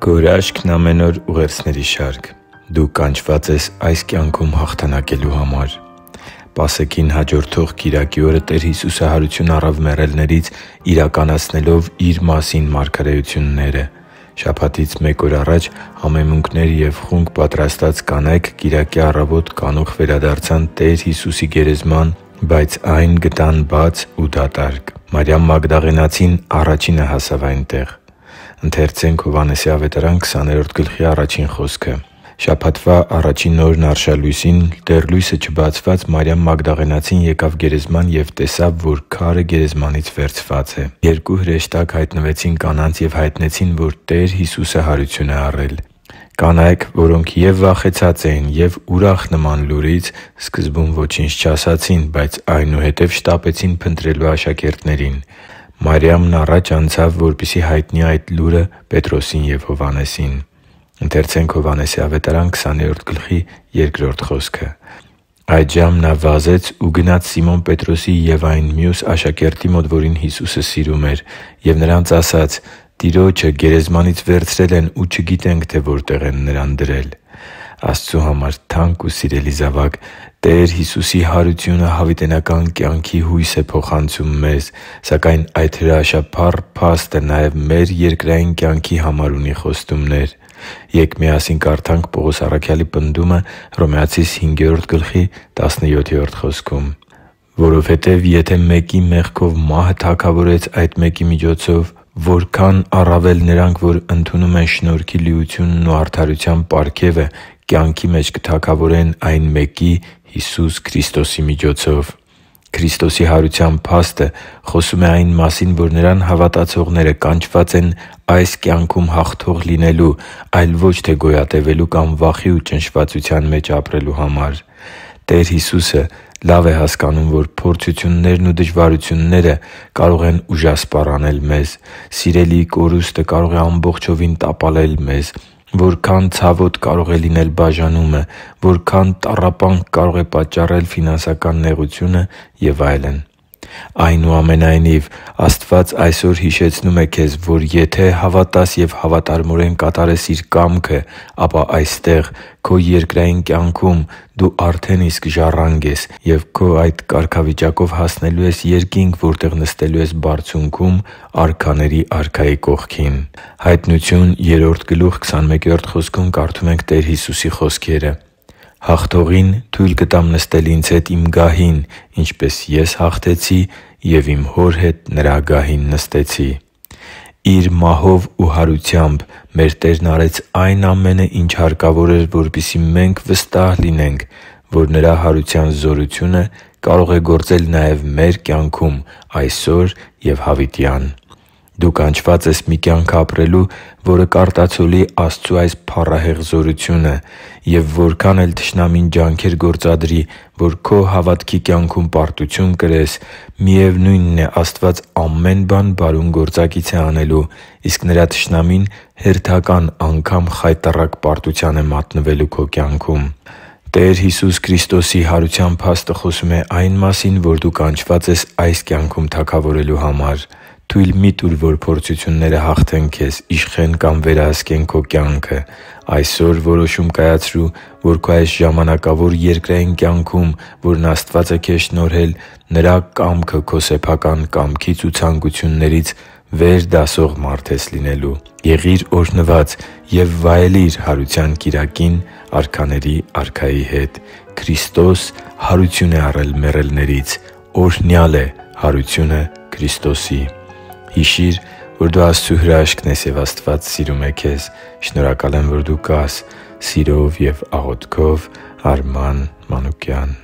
Գորաշքն ամեն օր ուղերձների շարք։ Դու կանչված ես այս կյանքում հաղթանակելու համար։ Պասեքին հաջորդող կիրակի օրը Տեր Հիսուսը հարություն առավ մեռելներից՝ իրականացնելով Իր մասին մարգարեությունները։ Շաբաթից մեկ օր առաջ համեմունքներ և խունկ պատրաստած կանայք կիրակի առավոտ կանուխ վերադարձան Տեր Հիսուսի գերեզման, բայց այն գտան բաց ու դատարկ։ Մարիամ Մագդաղենացին առաջինը հասավ այնտեղ։ Շաբաթվա առաջին օրն արշալույսին, դեռ լույսը չբացված, Մարիամ Մագդաղենացին եկավ գերեզման և տեսավ, որ քարը գերեզմանից վերցված է։ Երկու հրեշտակ հայտնվեցին կանանց և հայտնեցին, որ Տեր Հիսուսը հարություն է առել։ Կանայք, որոնք և վախեցած էին, և ուրախ նման լուրից, սկզբում ոչինչ չասացին, բայց այնուհետև շտապեցին փնտրելու աշակերտներին։ Մարիամն առաջ անցավ, որպեսզի հայտնի այդ լուրը Պետրոսին և Հովհաննեսին։ Այդժամ նա վազեց ու գնաց Սիմոն Պետրոսի և այն մյուս աշակերտի մոտ, որին Հիսուսը սիրում էր, և նրանց ասաց. «Տիրոջը գերեզմանից վերցրել են ու չգիտենք, թե որտեղ են Նրան դրել»։ Աստծու համար թանկ ու սիրելի՛ զավակ, Տեր Հիսուսի հարությունը հավիտենական կյանքի հույս է փոխանցում մեզ, սակայն այդ հրաշափառ փաստը նաև մեր երկրային կյանքի համար ունի խոստումներ։ Ե՛կ միասին կարդանք Պողոս առաքյալի պնդումը Հռոմեացիս 5:17 խոսքում. «Որովհետև եթե մեկի մեղքով մահը թագավորեց այդ մեկի միջոցով, որքա՜ն առավել նրանք, որ ընդունում են շնորհքի լիությունն ու արդարության պարգևը, կյանքի մեջ կթագավորեն այն մեկի՝ Հիսուս Քրիստոսի միջոցով»։ Քրիստոսի հարության փաստը խոսում է այն մասին, որ Նրան հավատացողները կանչված են այս կյանքում հաղթող լինելու, այլ ոչ թե գոյատևելու կամ վախի ու ճնշվածության մեջ ապրելու համար։ Տեր Հիսուսը լավ է հասկանում, որ փորձություններն ու դժվարությունները կարող են ուժասպառ անել մեզ։ Սիրելի կորուստը կարող է ամբողջովին տապալել մեզ։ Որքա՜ն ցավոտ կարող է լինել բաժանումը, որքա՜ն տառապանք կարող է պատճառել ֆինանսական նեղությունը և այլն։ Այնուամենայնիվ, Աստված այսօր հիշեցնում է քեզ, որ եթե հավատաս և հավատարմորեն կատարես Իր կամքը, ապա այստեղ՝ քո երկրային կյանքում, դու արդեն իսկ ժառանգ ես և քո այդ կարգավիճակով հասնելու ես Երկինք, որտեղ նստելու ես բարձունքում արքաների Արքայի կողքին։ Հայտնություն 3:21 կարդում ենք Տեր Հիսուսի խոսքերը. «Հաղթողին թույլ կտամ նստել Ինձ հետ Իմ գահին, ինչպես Ես հաղթեցի և Իմ Հոր հետ Նրա գահին նստեցի»։ Իր մահով ու հարությամբ մեր Տերն արեց այն ամենը, ինչ հարկավոր էր, որպեսզի մենք վստահ լինենք, որ Նրա հարության զորությունը կարող է գործել նաև մեր կյանքում այսօր և հավիտյան։ Դու կանչված ես մի կյանք ապրելու, որը կարտացոլի Աստծու այս փառահեղ զորությունը։ Եվ որքան էլ թշնամին ջանքեր գործադրի, որ քո հավատքի կյանքում պարտություն կրես, միևնույնն է, Աստված ամեն բան բարուն գործակից է անելու, իսկ նրա թշնամին հերթական անգամ խայտառակ պարտության է մատնվելու քո կյանքում։ Տեր Հիսուս Քրիստոսի հարության փաստը խոսում է այն մասին, որ դու կանչված ես այս կյանքում թագավորելու համար։ Թույլ մի՛ տուր, որ փորձությունները հաղթեն քեզ, իշխեն կամ վերահսկեն քո կյանքը։ Այսօր որոշում կայացրու, որ քո այս ժամանակավոր երկրային կյանքում, որն Աստված է քեզ շնորհել, Նրա կամքը քո սեփական կամքից ու ցանկություններից վեր դասող մարդ ես լինելու։ Եղի՛ր օրհնված և վայելի՛ր հարության կիրակին արքաների Արքայի հետ։ Քրիստոս հարություն է առել մեռելներից։ Օրհնյալ է հարությունը Քրիստոսի։ Հիշի՛ր, որ դու Աստծո հրաշքն ես, և Աստված սիրում է քեզ։ Շնորհակալ եմ, որ դու կա՛ս։ Սիրով և աղոթքով Արման Մանուկյան։